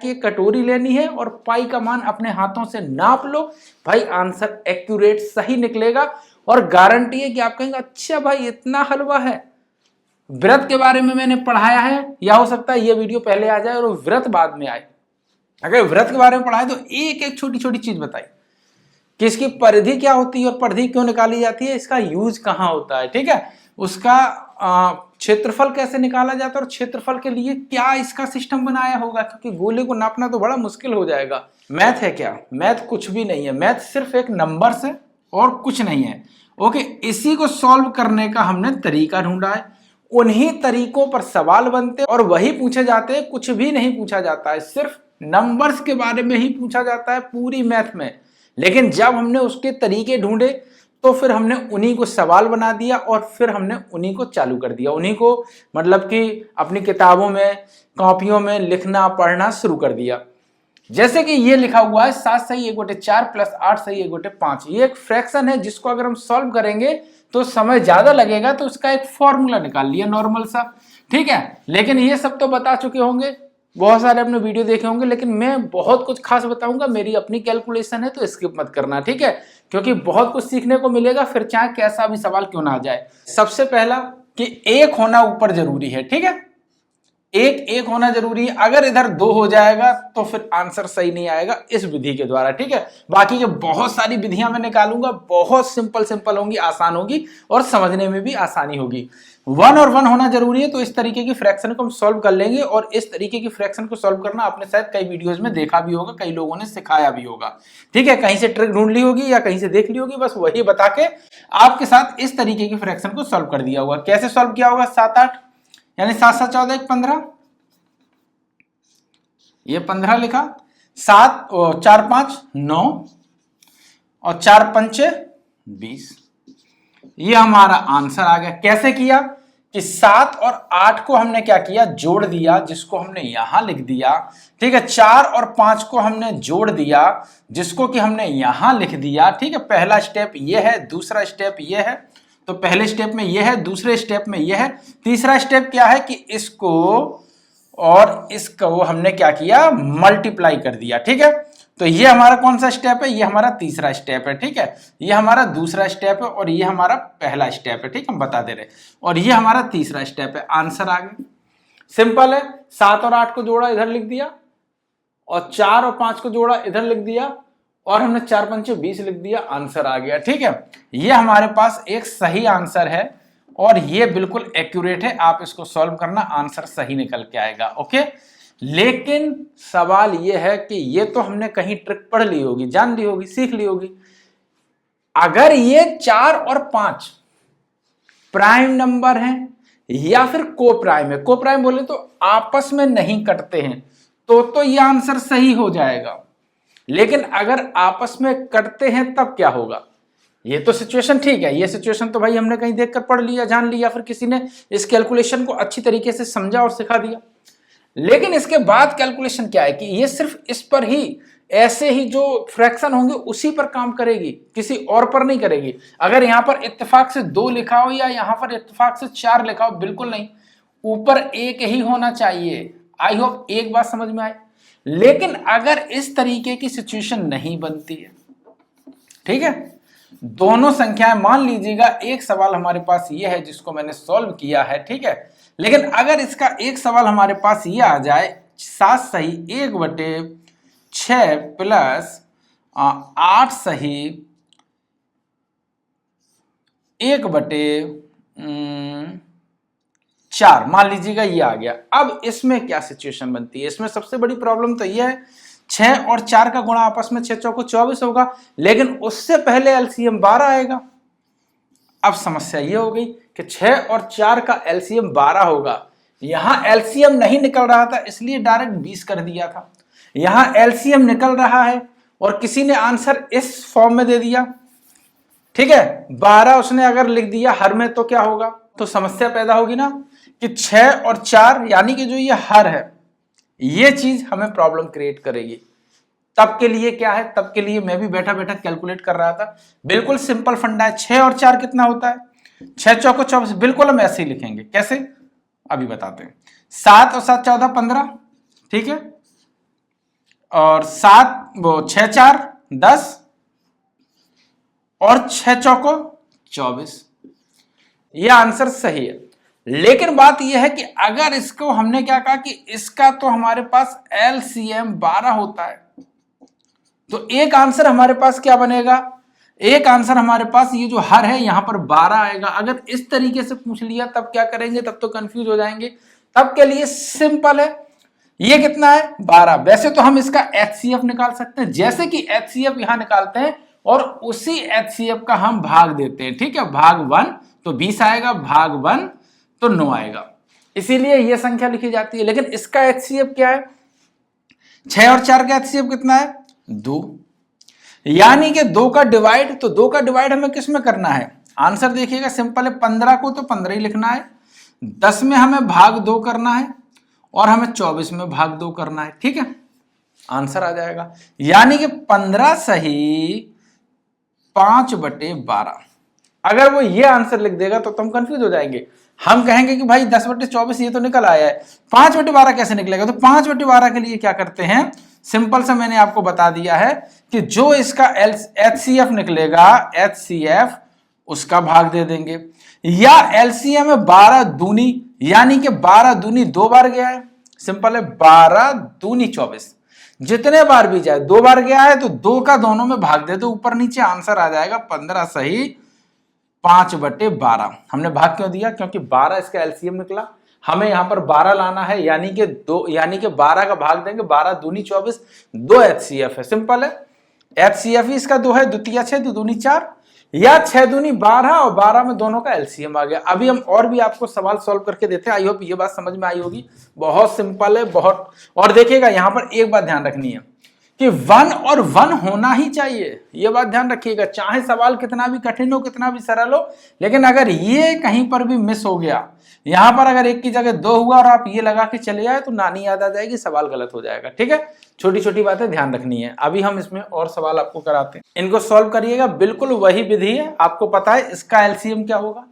कि कटोरी लेनी है और पाई का मान अपने हाथों से नाप लो भाई, आंसर एक्यूरेट सही निकलेगा। और गारंटी है कि आप कहेंगे अच्छा भाई इतना हलवा है। व्रत के बारे में मैंने पढ़ाया है, या हो सकता है ये वीडियो पहले आ जाए और व्रत बाद में आए। अगर व्रत के बारे में पढ़ाए तो एक एक छोटी छोटी चीज बताई कि इसकी परिधि क्या होती है और परिधि क्यों निकाली जाती है, इसका यूज कहां होता है, ठीक है, उसका क्षेत्रफल कैसे निकाला जाता है और क्षेत्रफल के लिए क्या इसका सिस्टम बनाया होगा, क्योंकि गोले को नापना तो बड़ा मुश्किल हो जाएगा। मैथ है क्या? मैथ कुछ भी नहीं है, मैथ सिर्फ एक नंबर्स है और कुछ नहीं है। ओके, इसी को सॉल्व करने का हमने तरीका ढूंढा है, उन्हीं तरीकों पर सवाल बनते और वही पूछे जाते हैं, कुछ भी नहीं पूछा जाता है, सिर्फ नंबर्स के बारे में ही पूछा जाता है पूरी मैथ में। लेकिन जब हमने उसके तरीके ढूंढे तो फिर हमने उन्हीं को सवाल बना दिया और फिर हमने उन्हीं को चालू कर दिया, उन्हीं को मतलब कि अपनी किताबों में कॉपियों में लिखना पढ़ना शुरू कर दिया। जैसे कि ये लिखा हुआ है 7 सही 1/4 प्लस 8 सही 1/5, ये एक फ्रैक्शन है जिसको अगर हम सॉल्व करेंगे तो समय ज्यादा लगेगा, तो उसका एक फॉर्मूला निकाल लिया नॉर्मल सा, ठीक है। लेकिन ये सब तो बता चुके होंगे, बहुत सारे अपने वीडियो देखे होंगे, लेकिन मैं बहुत कुछ खास बताऊंगा, मेरी अपनी कैलकुलेशन है तो स्किप मत करना, ठीक है, क्योंकि बहुत कुछ सीखने को मिलेगा, फिर चाहे कैसा भी सवाल क्यों ना आ जाए। सबसे पहला कि एक होना ऊपर जरूरी है, ठीक है, एक होना जरूरी है। अगर इधर 2 हो जाएगा तो फिर आंसर सही नहीं आएगा इस विधि के द्वारा, ठीक है। बाकी के बहुत सारी विधियां मैं निकालूंगा, बहुत सिंपल होंगी, आसान होगी और समझने में भी आसानी होगी। 1 और 1 होना जरूरी है, तो इस तरीके की फ्रैक्शन को हम सॉल्व कर लेंगे। और इस तरीके की फ्रैक्शन को सॉल्व करना आपने शायद कई वीडियोस में देखा भी होगा, कई लोगों ने सिखाया भी होगा, ठीक है, कहीं से ट्रिक ढूंढ ली होगी या कहीं से देख ली होगी, बस वही बता के आपके साथ इस तरीके की फ्रैक्शन को सॉल्व कर दिया होगा। कैसे सॉल्व किया होगा? 7 8 यानी 7 7 14 15, ये 15 लिखा, 7 और 4 5 9 और 4 पंचे 20, ये हमारा आंसर आ गया। कैसे किया कि 7 और 8 को हमने क्या किया, जोड़ दिया, जिसको हमने यहां लिख दिया, ठीक है। 4 और 5 को हमने जोड़ दिया, जिसको कि हमने यहां लिख दिया, ठीक है। पहला स्टेप ये है, दूसरा स्टेप ये है, तो पहले स्टेप में ये है, दूसरे स्टेप में ये है, तीसरा स्टेप क्या है कि इसको और इसको हमने क्या किया, मल्टीप्लाई कर दिया, ठीक है। तो ये हमारा कौन सा स्टेप है? ये हमारा तीसरा स्टेप है, ठीक है। ये हमारा दूसरा स्टेप है और ये हमारा पहला स्टेप है, ठीक, हम बता दे रहे। और ये हमारा तीसरा स्टेप है, आंसर आ गया। सिंपल है, 7 और 8 को जोड़ा, इधर लिख दिया, और 4 और 5 को जोड़ा, इधर लिख दिया, और हमने 4 पंचे 20 लिख दिया, आंसर आ गया, ठीक है। ये हमारे पास एक सही आंसर है और ये बिल्कुल एक्यूरेट है, आप इसको सॉल्व करना, आंसर सही निकल के आएगा, ओके। लेकिन सवाल ये है कि ये तो हमने कहीं ट्रिक पढ़ ली होगी, जान ली होगी, सीख ली होगी, अगर ये 4 और 5 प्राइम नंबर हैं या फिर को प्राइम है, को प्राइम बोले तो आपस में नहीं कटते हैं, तो ये आंसर सही हो जाएगा। लेकिन अगर आपस में कटते हैं तब क्या होगा? ये तो सिचुएशन ठीक है, ये सिचुएशन तो भाई हमने कहीं देखकर पढ़ लिया, जान लिया, फिर किसी ने इस कैलकुलेशन को अच्छी तरीके से समझा और सिखा दिया। लेकिन इसके बाद कैलकुलेशन क्या है कि ये सिर्फ इस पर ही, ऐसे ही जो फ्रैक्शन होंगे उसी पर काम करेगी, किसी और पर नहीं करेगी। अगर यहां पर इत्तेफाक से 2 लिखा हो या यहां पर इत्तेफाक से 4 लिखा हो, बिल्कुल नहीं, ऊपर एक ही होना चाहिए। आई होप एक बात समझ में आए। लेकिन अगर इस तरीके की सिचुएशन नहीं बनती है, ठीक है, दोनों संख्याएं मान लीजिएगा, एक सवाल हमारे पास ये है जिसको मैंने सॉल्व किया है, ठीक है। लेकिन अगर इसका एक सवाल हमारे पास ये आ जाए, 7 सही 1/6 प्लस 8 सही 1/4, मान लीजिएगा ये आ गया। अब इसमें क्या सिचुएशन बनती है? इसमें सबसे बड़ी प्रॉब्लम तो ये है, 6 और 4 का गुणा आपस में 6 चौको 24 होगा, लेकिन उससे पहले एलसीएम 12 आएगा। अब समस्या ये हो गई कि 6 और 4 का एलसीएम 12 होगा, यहां एलसीएम नहीं निकल रहा था इसलिए डायरेक्ट 20 कर दिया था। यहां एलसीएम निकल रहा है और किसी ने आंसर इस फॉर्म में दे दिया, ठीक है, 12 उसने अगर लिख दिया हर में, तो क्या होगा? तो समस्या पैदा होगी ना कि 6 और 4 यानी कि जो ये हर है, ये चीज हमें प्रॉब्लम क्रिएट करेगी। तब के लिए क्या है, तब के लिए मैं भी बैठा बैठा कैलकुलेट कर रहा था, बिल्कुल सिंपल फंडा है। 6 और 4 कितना होता है? 6 चौको 24, बिल्कुल हम ऐसे ही लिखेंगे। कैसे? अभी बताते हैं। 7 और 7 14 15, ठीक है, और 7 वो 6 4 10 और 6 चौको 24। यह आंसर सही है। लेकिन बात यह है कि अगर इसको हमने क्या कहा कि इसका तो हमारे पास एलसीएम 12 होता है, तो एक आंसर हमारे पास क्या बनेगा, एक आंसर हमारे पास ये जो हर है यहां पर 12 आएगा। अगर इस तरीके से पूछ लिया तब क्या करेंगे, तब तो कंफ्यूज हो जाएंगे। तब के लिए सिंपल है, ये कितना है 12। वैसे तो हम इसका एचसीएफ निकाल सकते हैं, जैसे कि एचसीएफ यहां निकालते हैं और उसी एचसीएफ का हम भाग देते हैं। ठीक है, भाग 1 तो 20 आएगा, भाग 1 तो 9 आएगा, इसीलिए यह संख्या लिखी जाती है। लेकिन इसका एचसीएफ क्या है, 6 और 4 का एचसीएफ कितना है 2, यानी कि 2 का डिवाइड, तो 2 का डिवाइड हमें किस में करना है, आंसर देखिएगा सिंपल है, 15 को तो 15 ही लिखना है, 10 में हमें भाग 2 करना है और हमें 24 में भाग 2 करना है। ठीक है, आंसर आ जाएगा, यानी कि 15 सही 5/12। अगर वो ये आंसर लिख देगा तो तुम कंफ्यूज हो जाएंगे। हम कहेंगे कि भाई 10/24 ये तो निकल आया है, 5/12 कैसे निकलेगा। तो 5/12 के लिए क्या करते हैं, सिंपल सा मैंने आपको बता दिया है कि जो इसका एचसीएफ निकलेगा, एचसीएफ उसका भाग दे देंगे, या एलसीएम में 12 दूनी, यानी कि 12 दूनी 2 बार गया है, सिंपल है, 12 दूनी 24, जितने बार भी जाए 2 बार गया है तो 2 का दोनों में भाग दे दो, ऊपर नीचे आंसर आ जाएगा 15 सही 5/12। हमने भाग क्यों दिया, क्योंकि 12 इसका एलसीएम निकला, हमें यहां पर 12 लाना है, यानी कि 12 का भाग देंगे, 12 दूनी 24, 2 एचसीएफ है, सिंपल है, एचसीएफ ही इसका 2 है, द्वितीय 6 2 दूनी 4, या 6 दूनी 12 और 12 में दोनों का एलसीएम आ गया। अभी हम और भी आपको सवाल सॉल्व करके देते हैं, आई होप ये बात समझ में आई होगी, बहुत सिंपल है बहुत। और देखिएगा यहां पर एक बात ध्यान रखनी है कि 1 और 1 होना ही चाहिए, ये बात ध्यान रखिएगा, चाहे सवाल कितना भी कठिन हो, कितना भी सरल हो, लेकिन अगर ये कहीं पर भी मिस हो गया, यहां पर अगर 1 की जगह 2 हुआ और आप ये लगा के चले आए तो नानी याद आ जाएगी, सवाल गलत हो जाएगा। ठीक है, छोटी छोटी बातें ध्यान रखनी है। अभी हम इसमें और सवाल आपको कराते हैं, इनको सॉल्व करिएगा, बिल्कुल वही विधि है, आपको पता है इसका एलसीएम क्या होगा,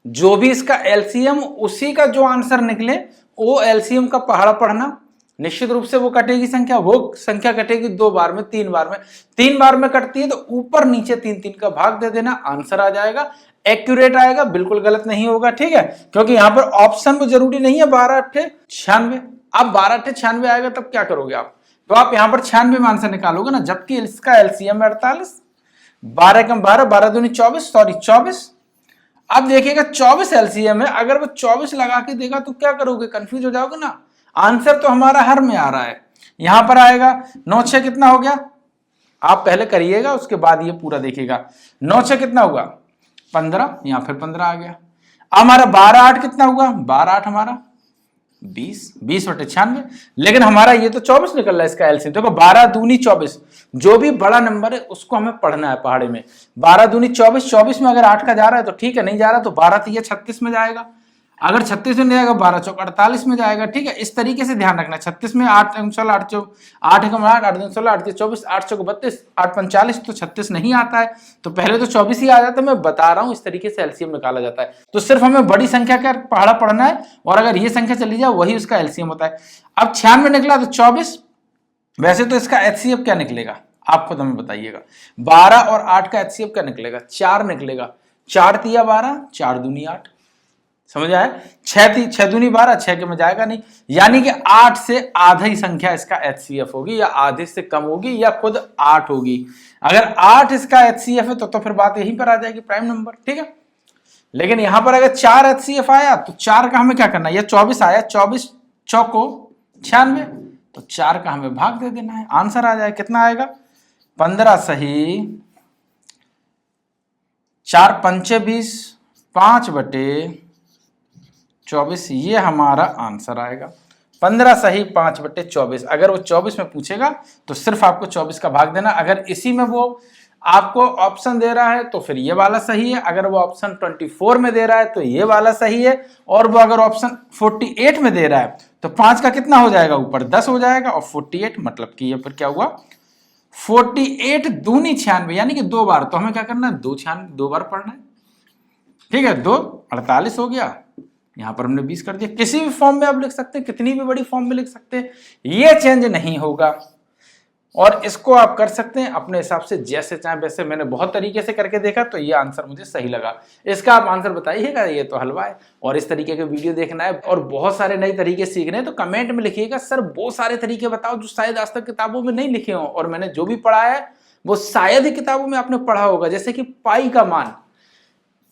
जो भी इसका एलसीएम उसी का जो आंसर निकले वो एलसीएम का पहाड़ा पढ़ना, निश्चित रूप से वो कटेगी संख्या, वो संख्या कटेगी 2 बार में, 3 बार में, 3 बार में कटती है तो ऊपर नीचे 3 का भाग दे देना, आंसर आ जाएगा, एक्यूरेट आएगा, बिल्कुल गलत नहीं होगा। ठीक है, क्योंकि यहां पर ऑप्शन वो जरूरी नहीं है 12 8 96, अब 12 8 96 आएगा तब क्या करोगे आप, तो आप यहां पर 96 में आंसर निकालोगे ना, जबकि इसका एलसीएम 48, 12 कम 12, 12 दूनी 24, सॉरी 24। अब देखिएगा 24 एलसीएम है, अगर वो 24 लगा के देगा तो क्या करोगे, कंफ्यूज हो जाओगे ना। आंसर तो हमारा हर में आ रहा है, यहां पर आएगा 9 6 कितना हो गया, आप पहले करिएगा उसके बाद ये पूरा देखिएगा, 9 6 कितना हुआ 15, यहां फिर 15 आ गया। अब हमारा 12 8 कितना हुआ, 12 8 हमारा 20/96, लेकिन हमारा ये तो 24 निकल रहा है इसका एलसीएम। देखो 12 दूनी 24, जो भी बड़ा नंबर है उसको हमें पढ़ना है पहाड़े में। 12 दूनी 24, 24 में अगर 8 का जा रहा है तो ठीक है, नहीं जा रहा तो 12 3 36 में जाएगा, अगर 36 में जाएगा 12 चौक 48 में जाएगा। ठीक है, इस तरीके से ध्यान रखना, 36 में 8 16 8 चौक 8 1 8 8 2 16 8 24 8 चौक 32 8 45, तो 36 नहीं आता है, तो पहले तो 24 ही आ जाता है। मैं बता रहा हूं इस तरीके से एलसीएम निकाला जाता है, तो सिर्फ हमें बड़ी संख्या का पहाड़ा पढ़ना है, और अगर ये संख्या चली जाए वही उसका एलसीएम होता है। अब 96 निकला तो 24, वैसे तो इसका एचसीएफ क्या निकलेगा आप खुद हमें बताइएगा, 12 और 8 का एचसीएफ क्या निकलेगा, 4 निकलेगा, 4 तिया 12, 4 दूनी 8, समझ आया, 6 दूनी 12, 6 के में जाएगा नहीं, यानी कि 8 से आधा ही संख्या इसका एचसीएफ होगी, या आधे से कम होगी, या खुद 8 होगी। अगर 8 इसका एचसीएफ है तो फिर बात यहीं पर आ जाएगी, प्राइम नंबर। ठीक है, लेकिन यहां पर अगर 4 एचसीएफ आया तो 4 का हमें क्या करना है, या 24 आया, 24 चौको 96, तो 4 का हमें भाग दे देना है, आंसर आ जाए, कितना आएगा 15 सही 4 पंचे 20, 5/24, ये हमारा आंसर आएगा, 15 सही 5/24। अगर वो 24 में पूछेगा तो सिर्फ आपको 24 का भाग देना, अगर इसी में वो आपको ऑप्शन दे रहा है तो फिर ये वाला सही है, अगर वो ऑप्शन 24 में दे रहा है तो ये वाला सही है, और वो अगर ऑप्शन 48 में दे रहा है तो 5 का कितना हो जाएगा, ऊपर 10 हो जाएगा, और 48 मतलब कि ये फिर क्या हुआ 48 दूनी 96, यानी कि 2 बार, तो हमें क्या करना है 2 बार पढ़ना है। ठीक है, 2 48 हो गया, यहां पर हमने 20 कर दिया। किसी भी फॉर्म में आप लिख सकते हैं, कितनी भी बड़ी फॉर्म में लिख सकते हैं, ये चेंज नहीं होगा। और इसको आप कर सकते हैं अपने हिसाब से जैसे चाहे वैसे। मैंने बहुत तरीके से करके देखा तो ये आंसर मुझे सही लगा। इसका आप आंसर बताइएगा, ये तो हलवा है। और इस तरीके के वीडियो देखना है और बहुत सारे नए तरीके सीखने हैं तो कमेंट में लिखिएगा सर वो सारे तरीके बताओ जो शायद आज तक किताबों में नहीं लिखे हों और मैंने जो भी पढ़ा है वो शायद ही किताबों में आपने पढ़ा होगा। जैसे कि पाई का मान,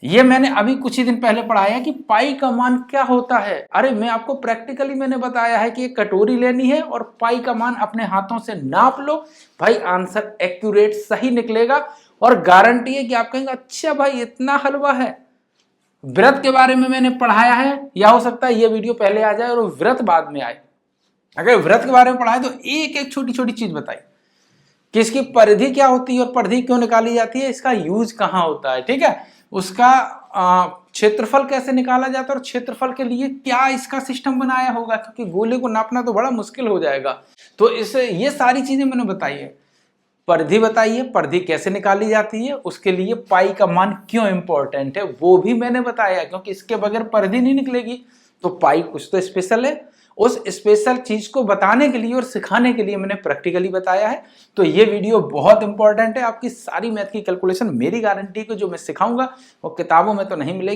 ये मैंने अभी कुछ ही दिन पहले पढ़ाया कि पाई का मान क्या होता है। अरे मैं आपको प्रैक्टिकली मैंने बताया है कि एक कटोरी लेनी है और पाई का मान अपने हाथों से नाप लो, भाई आंसर एक्यूरेट सही निकलेगा। और गारंटी है कि आप कहेंगे अच्छा भाई इतना हलवा है। व्रत के बारे में मैंने पढ़ाया है, या हो सकता है ये वीडियो पहले आ जाए और व्रत बाद में आए। अगर व्रत के बारे में पढ़ाए तो एक एक छोटी छोटी चीज बताई कि इसकी परिधि क्या होती है और परिधि क्यों निकाली जाती है, इसका यूज कहाँ होता है, ठीक है, उसका क्षेत्रफल कैसे निकाला जाता है और क्षेत्रफल के लिए क्या इसका सिस्टम बनाया होगा, क्योंकि गोले को नापना तो बड़ा मुश्किल हो जाएगा। तो इसे ये सारी चीजें मैंने बताई है। परिधि बताइए, परिधि कैसे निकाली जाती है, उसके लिए पाई का मान क्यों इंपॉर्टेंट है वो भी मैंने बताया, क्योंकि इसके बगैर परिधि नहीं निकलेगी। तो पाई कुछ तो स्पेशल है, उस स्पेशल चीज को बताने के लिए और सिखाने के लिए मैंने प्रैक्टिकली बताया है। तो ये वीडियो बहुत इंपॉर्टेंट है। आपकी सारी मैथ की कैलकुलेशन मेरी गारंटी को जो मैं सिखाऊंगा वो किताबों में तो नहीं मिलेगी।